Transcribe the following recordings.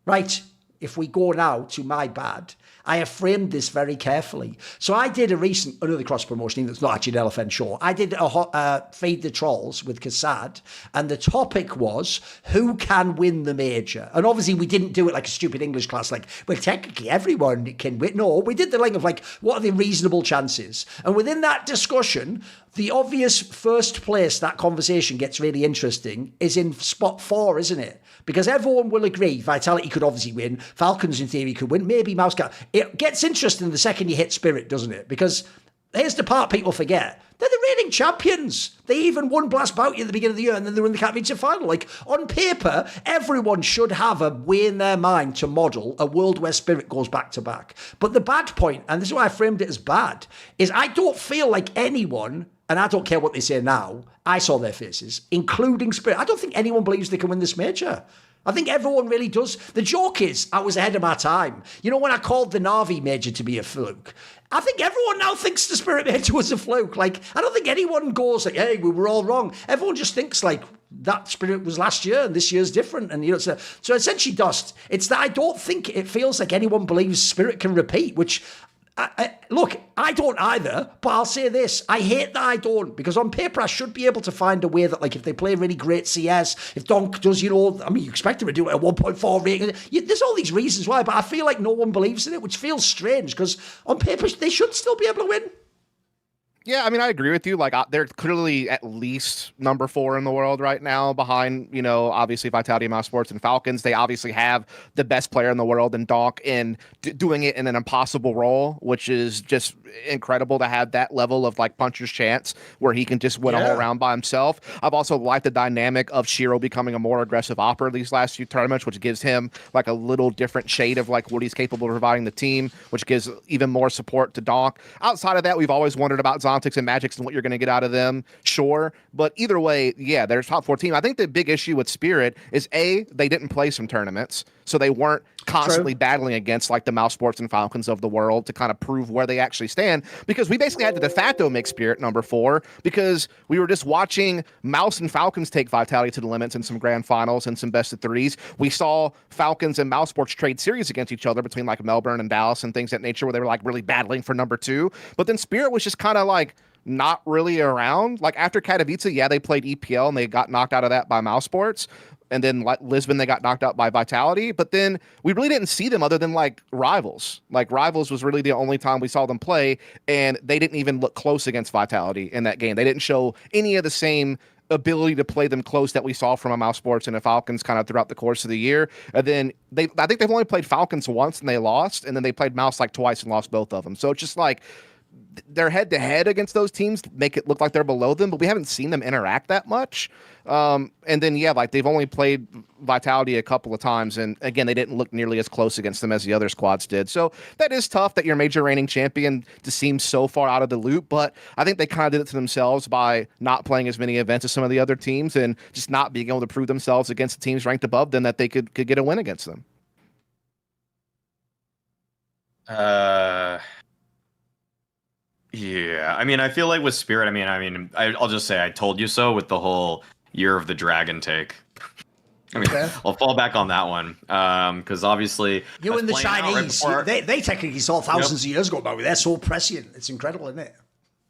Right, if we go now to my bad, I have framed this very carefully. So I did another cross promotion, that's not actually an LFN show. I did a Feed the Trolls with Kassad, and the topic was who can win the major. And obviously we didn't do it like a stupid English class, like, well, technically everyone can win. No, we did the thing of like, what are the reasonable chances? And within that discussion, the obvious first place that conversation gets really interesting is in spot 4, isn't it? Because everyone will agree Vitality could obviously win, Falcons in theory could win, maybe Mousecat. It gets interesting the second you hit Spirit, doesn't it? Because here's the part people forget. They're the reigning champions. They even won Blast Bounty at the beginning of the year, and then they were in the championship final. Like, on paper, everyone should have a way in their mind to model a world where Spirit goes back to back. But the bad point, and this is why I framed it as bad, is I don't feel like anyone, and I don't care what they say now, I saw their faces, including Spirit. I don't think anyone believes they can win this major. I think everyone really does. The joke is, I was ahead of my time. You know, when I called the Na'Vi major to be a fluke, I think everyone now thinks the Spirit major was a fluke. Like, I don't think anyone goes like, hey, we were all wrong. Everyone just thinks like, that Spirit was last year and this year's different. And, you know, so essentially, Dust, it's that I don't think it feels like anyone believes Spirit can repeat, which... look, I don't either, but I'll say this. I hate that I don't, because on paper I should be able to find a way that, like, if they play really great CS, if Donk does, you know, I mean, you expect him to do it at 1.4 rating. There's all these reasons why, but I feel like no one believes in it, which feels strange, because on paper they should still be able to win. Yeah, I mean, I agree with you. Like, they're clearly at least number 4 in the world right now, behind, you know, obviously Vitality, Mouse Sports, and Falcons. They obviously have the best player in the world in Donk, and doing it in an impossible role, which is just incredible to have that level of, like, puncher's chance where he can just win a whole round by himself. I've also liked the dynamic of Shiro becoming a more aggressive opper these last few tournaments, which gives him, like, a little different shade of, like, what he's capable of providing the team, which gives even more support to Donk. Outside of that, we've always wondered about Zontics and Magics and what you're going to get out of them, sure. But either way, yeah, they're a top 4 team. I think the big issue with Spirit is, A, they didn't play some tournaments, so they weren't constantly battling against, like, the Mouse Sports and Falcons of the world to kind of prove where they actually stand, because we basically had to de facto make Spirit number 4 because we were just watching Mouse and Falcons take Vitality to the limits in some grand finals and some best of 3s. We saw Falcons and Mouse Sports trade series against each other between, like, Melbourne and Dallas and things of that nature, where they were, like, really battling for number 2. But then Spirit was just kind of like not really around. Like, after Katowice, yeah, they played EPL and they got knocked out of that by Mouse Sports. And then, like, Lisbon, they got knocked out by Vitality. But then we really didn't see them other than, like, Rivals. Like, Rivals was really the only time we saw them play, and they didn't even look close against Vitality in that game. They didn't show any of the same ability to play them close that we saw from a Mouse Sports and a Falcons kind of throughout the course of the year. And then I think they've only played Falcons once and they lost, and then they played Mouse like twice and lost both of them. So it's just like, their head-to-head against those teams make it look like they're below them, but we haven't seen them interact that much. And then, yeah, like, they've only played Vitality a couple of times, and again, they didn't look nearly as close against them as the other squads did. So that is tough that your major reigning champion just seems so far out of the loop, but I think they kind of did it to themselves by not playing as many events as some of the other teams and just not being able to prove themselves against the teams ranked above them that they could get a win against them. Yeah, I mean, I feel like with Spirit, I'll just say I told you so with the whole Year of the Dragon take. I mean, I'll fall back on that one because obviously you and the Chinese, they technically saw thousands of years ago, but they're so prescient. It's incredible, isn't it?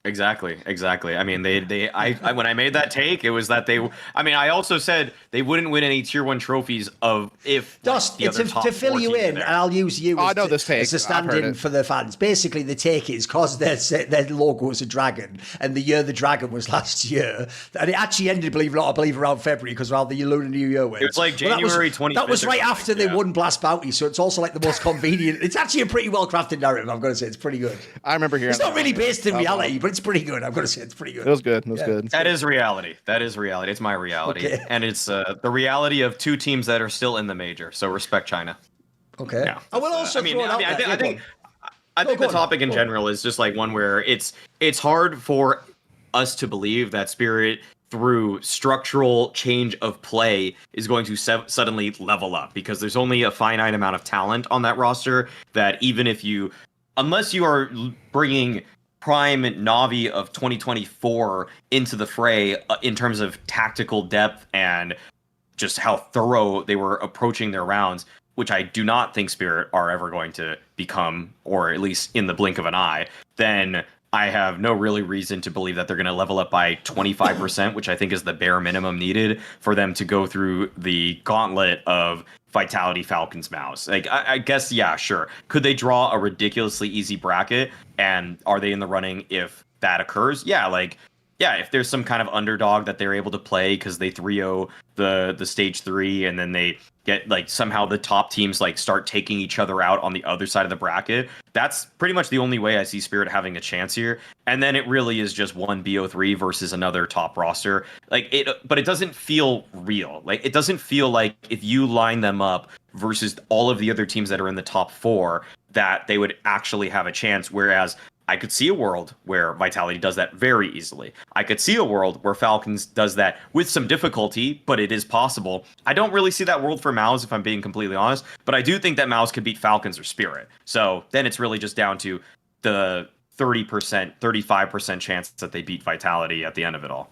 Exactly. I mean, I when I made that take, it was that I also said they wouldn't win any tier 1 trophies if Dust, the other top to fill you in, and I'll use you as a stand-in for the fans. Basically, the take is because their logo is a dragon, and the Year the Dragon was last year, and it actually ended, believe it or not, I believe around February, because around the Lunar New Year went. It was like January 25th. That was right after they won Blast Bounty, so it's also like the most convenient. It's actually a pretty well-crafted narrative, I'm going to say. It's pretty good. I remember hearing it's not really based in reality, but it's pretty good. I'm going to say it's pretty good. It was good. It was good. That is reality. It's my reality. Okay. And it's the reality of 2 teams that are still in the major. So respect China. Okay. Yeah. I will also I think the topic in general is just like one where it's hard for us to believe that Spirit, through structural change of play, is going to suddenly level up, because there's only a finite amount of talent on that roster that even if unless you are bringing prime Na'Vi of 2024 into the fray in terms of tactical depth and just how thorough they were approaching their rounds, which I do not think Spirit are ever going to become, or at least in the blink of an eye, then I have no really reason to believe that they're going to level up by 25%, which I think is the bare minimum needed for them to go through the gauntlet of Vitality, Falcons, Mouse. Like, I guess, yeah, sure. Could they draw a ridiculously easy bracket? And are they in the running if that occurs? Yeah, like, yeah, if there's some kind of underdog that they're able to play because they 3-0 the stage 3 and then they get like somehow the top teams like start taking each other out on the other side of the bracket, that's pretty much the only way I see Spirit having a chance here. And then it really is just one BO3 versus another top roster. Like it, but it doesn't feel real. Like it doesn't feel like if you line them up versus all of the other teams that are in the top 4 that they would actually have a chance. Whereas I could see a world where Vitality does that very easily. I could see a world where Falcons does that with some difficulty, but it is possible. I don't really see that world for Mouse, if I'm being completely honest, but I do think that Mouse could beat Falcons or Spirit. So then it's really just down to the 30%, 35% chance that they beat Vitality at the end of it all.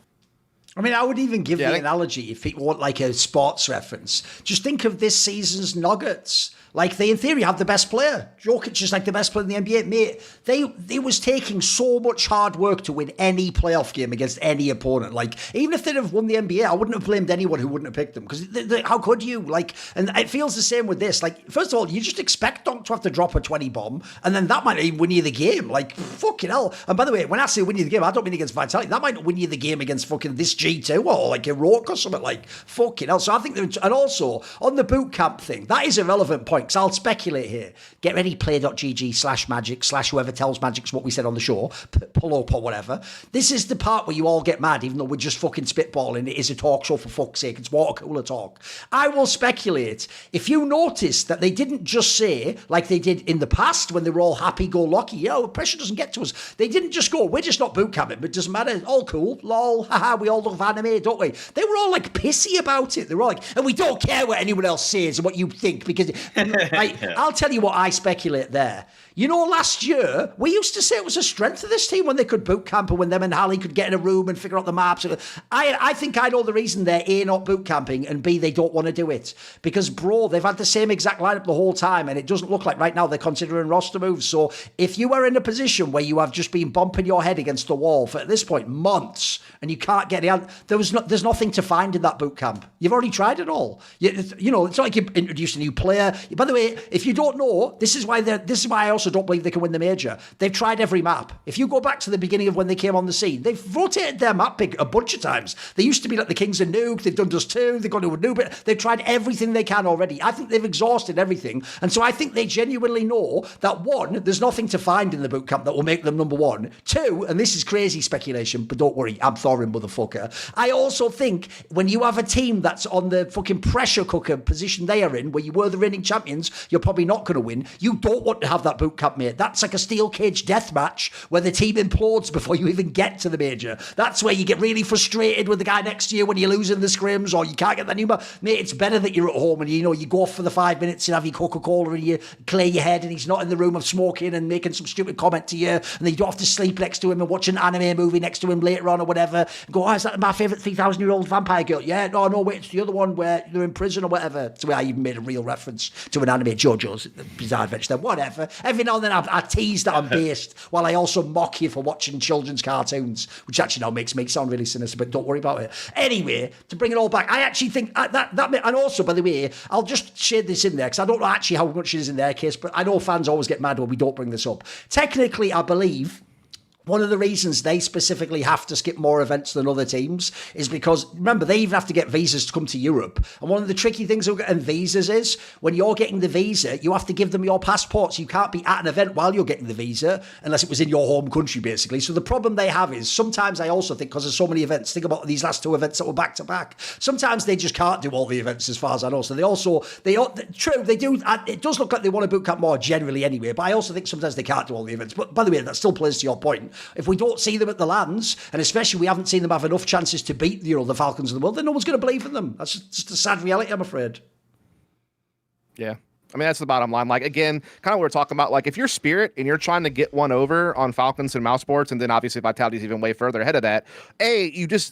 I mean, I would even give the analogy, if it weren't like a sports reference. Just think of this season's Nuggets. Like, they, in theory, have the best player. Jokic is like the best player in the NBA. Mate, they was taking so much hard work to win any playoff game against any opponent. Like, even if they'd have won the NBA, I wouldn't have blamed anyone who wouldn't have picked them. Because how could you? Like, and it feels the same with this. Like, first of all, you just expect Donk to have to drop a 20 bomb, and then that might even win you the game. Like, fucking hell. And by the way, when I say win you the game, I don't mean against Vitality. That might win you the game against fucking this G2 or like Heroic or something. Like, fucking hell. So I think, and also, on the boot camp thing, that is a relevant point, because I'll speculate here. Get ready, play.gg/magic/ whoever tells Magic's what we said on the show, pull up or whatever. This is the part where you all get mad, even though we're just fucking spitballing. It is a talk show, for fuck's sake. It's water cooler talk. I will speculate, if you notice that they didn't just say, like they did in the past when they were all happy-go-lucky, yo, pressure doesn't get to us. They didn't just go, we're just not boot camping, but it doesn't matter. All cool. Lol. Haha, we all love anime, don't we? They were all like pissy about it. They were all like, and we don't care what anyone else says and what you think, because I'll tell you what I speculate there. You know, last year, we used to say it was a strength of this team when they could boot camp and when them and Hallie could get in a room and figure out the maps. I think I know the reason they're A, not boot camping, and B, they don't want to do it. Because, bro, they've had the same exact lineup the whole time, and it doesn't look like right now they're considering roster moves. So if you are in a position where you have just been bumping your head against the wall for, at this point, months, and you can't get the there's nothing to find in that boot camp. You've already tried it all. You know, it's not like you introduced a new player. By the way, if you don't know, this is why I also don't believe they can win the major. They've tried every map. If you go back to the beginning of when they came on the scene, they've rotated their map a bunch of times. They used to be like the Kings of Nuke. They've done Dust 2. They've gone to a new bit. They've tried everything they can already. I think they've exhausted everything. And so I think they genuinely know that, one, there's nothing to find in the boot camp that will make them number one. Two, and this is crazy speculation, but don't worry, I'm Thorin, motherfucker. I also think when you have a team that's on the fucking pressure cooker position they are in, where you were the reigning champions, you're probably not going to win. You don't want to have that boot camp, mate. That's like a steel cage death match where the team implodes before you even get to the major. That's where you get really frustrated with the guy next to you when you're losing the scrims or you can't get the new map. Mate, it's better that you're at home and you go off for the 5 minutes and have your Coca-Cola and you clear your head and he's not in the room of smoking and making some stupid comment to you, and then you don't have to sleep next to him and watch an anime movie next to him later on or whatever. And go, oh, is that my favourite 3,000-year-old vampire girl? Yeah, no, wait, it's the other one where they're in prison or whatever. That's where I even made a real reference to an anime, JoJo's Bizarre Adventure. Then whatever. Every now and then I tease that I'm based while I also mock you for watching children's cartoons, which actually now makes me sound really sinister, but don't worry about it. Anyway, to bring it all back, I actually think that and also, by the way, I'll just share this in there because I don't know actually how much it is in their case, but I know fans always get mad when we don't bring this up. Technically, I believe one of the reasons they specifically have to skip more events than other teams is because, remember, they even have to get visas to come to Europe. And one of the tricky things about getting visas is when you're getting the visa, you have to give them your passports. You can't be at an event while you're getting the visa unless it was in your home country, basically. So the problem they have is sometimes I also think, because there's so many events, think about these last two events that were back to back. Sometimes they just can't do all the events as far as I know. So true, they do. It does look like they want to boot camp more generally anyway, but I also think sometimes they can't do all the events. But by the way, that still plays to your point. If we don't see them at the lands, and especially we haven't seen them have enough chances to beat, the Falcons of the world, then no one's going to believe in them. That's just a sad reality, I'm afraid. Yeah. I mean, that's the bottom line. Like, again, kind of what we're talking about. Like, if you're Spirit and you're trying to get one over on Falcons and Mouse Sports, and then obviously Vitality's even way further ahead of that,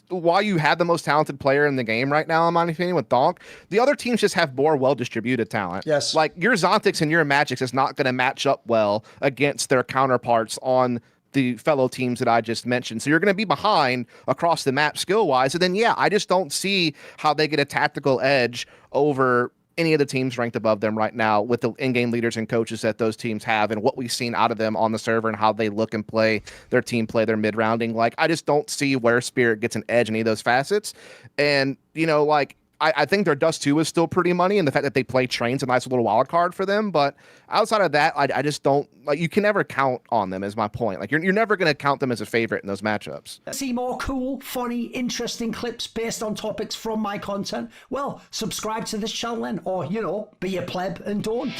while you have the most talented player in the game right now, in my opinion, with Donk, the other teams just have more well-distributed talent. Yes. Like, your Zontics and your Magics is not going to match up well against their counterparts on the fellow teams that I just mentioned. So you're going to be behind across the map skill-wise. And then, I just don't see how they get a tactical edge over any of the teams ranked above them right now with the in-game leaders and coaches that those teams have and what we've seen out of them on the server and how they look and play their team play, their mid-rounding. Like, I just don't see where Spirit gets an edge in any of those facets. And, I think their Dust 2 is still pretty money, and the fact that they play Train's a nice little wild card for them. But outside of that, I just don't, like, you can never count on them is my point. Like, you're never going to count them as a favorite in those matchups. See more cool, funny, interesting clips based on topics from my content? Well, subscribe to this channel then, or, be a pleb and don't.